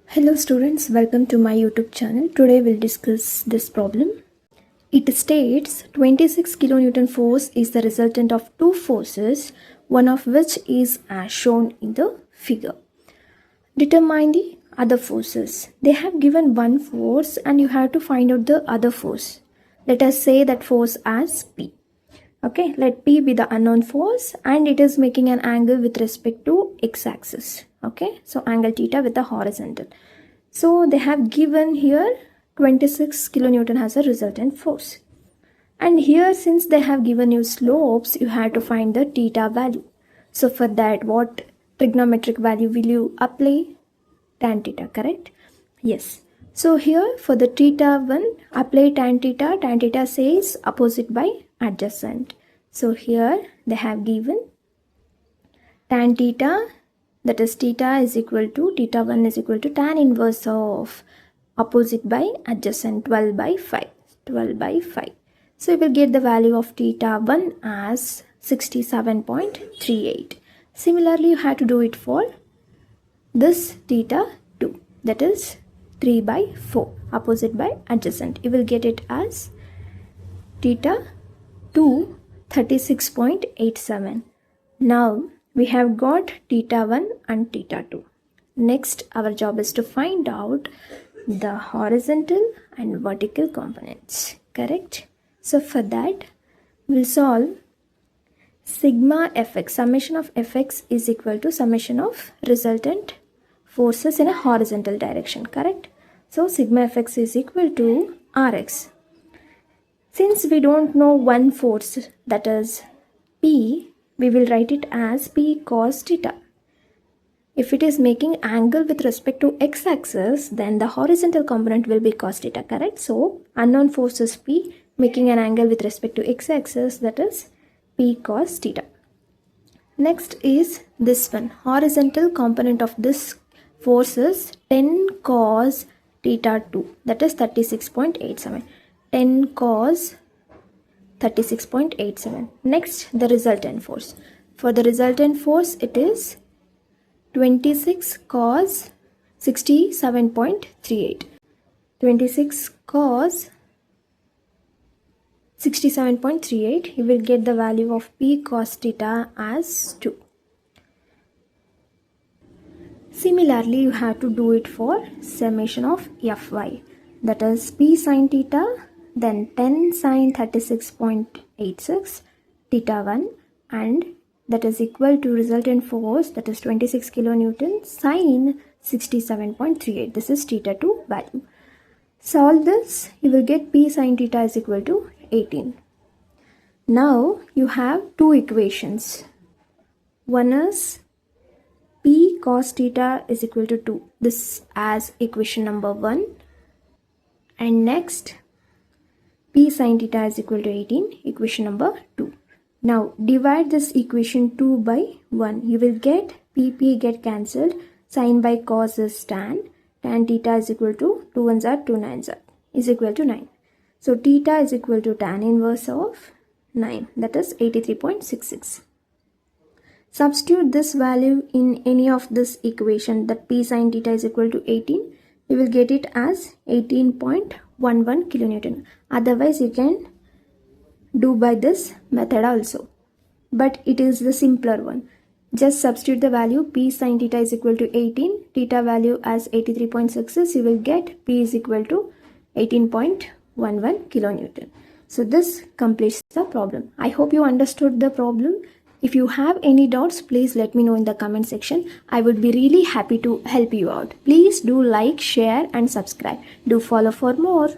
Hello students, welcome to my YouTube channel. Today we'll discuss this problem. It states 26 kN force is the resultant of two forces, one of which is as shown in the figure. Determine the other forces. They have given one force and you have to find out the other force. Let us say that force as P. Okay, let P be the unknown force and it is making an angle with respect to x-axis. Okay, so angle theta with the horizontal. So they have given here 26 kN as a resultant force. And here since they have given you slopes, you have to find the theta value. So for that, what trigonometric value will you apply? Tan theta, correct? Yes. So here for the theta 1, apply tan theta. Tan theta says opposite by adjacent. So here they have given tan theta, that is theta is equal to, theta 1 is equal to tan inverse of opposite by adjacent 12 by 5. 12 by 5. So you will get the value of theta 1 as 67.38. Similarly, you have to do it for this theta 2, that is 3 by 4, opposite by adjacent. You will get it as theta 2, 36.87. Now we have got theta 1 and theta 2. Next, our job is to find out the horizontal and vertical components, correct? So for that, we'll solve sigma fx, summation of fx is equal to summation of resultant forces in a horizontal direction, correct? So sigma fx is equal to rx. Since we don't know one force, that is P, we will write it as P cos theta. If it is making angle with respect to x-axis, then the horizontal component will be cos theta, correct? So unknown force is P, making an angle with respect to x-axis, that is P cos theta. Next is this one. Horizontal component of this force is 10 cos theta 2, that is 36.87. 10 cos 36.87. Next, the resultant force. For the resultant force, it is 26 cos 67.38. 26 cos 67.38. You will get the value of P cos theta as 2. Similarly, you have to do it for summation of Fy. That is P sin theta, then 10 sin 36.86 theta 1, and that is equal to resultant force, that is 26 kN sin 67.38. This is theta 2 value. Solve this, you will get P sin theta is equal to 18. Now you have two equations. One is P cos theta is equal to 2. This as equation number 1. And next, P sin theta is equal to 18, equation number 2. Now divide this equation 2 by 1. You will get PP get cancelled. Sin by cos is tan. Tan theta is equal to 2 1s are 2 9s are is equal to 9. So theta is equal to tan inverse of 9, that is 83.66. Substitute this value in any of this equation, that P sin theta is equal to 18. You will get it as 18.11 kN. Otherwise, you can do by this method also. But it is the simpler one. Just substitute the value P sin theta is equal to 18. Theta value as 83.66. You will get P is equal to 18.11 kN. So this completes the problem. I hope you understood the problem. If you have any doubts, please let me know in the comment section. I would be really happy to help you out. Please do like, share and subscribe. Do follow for more.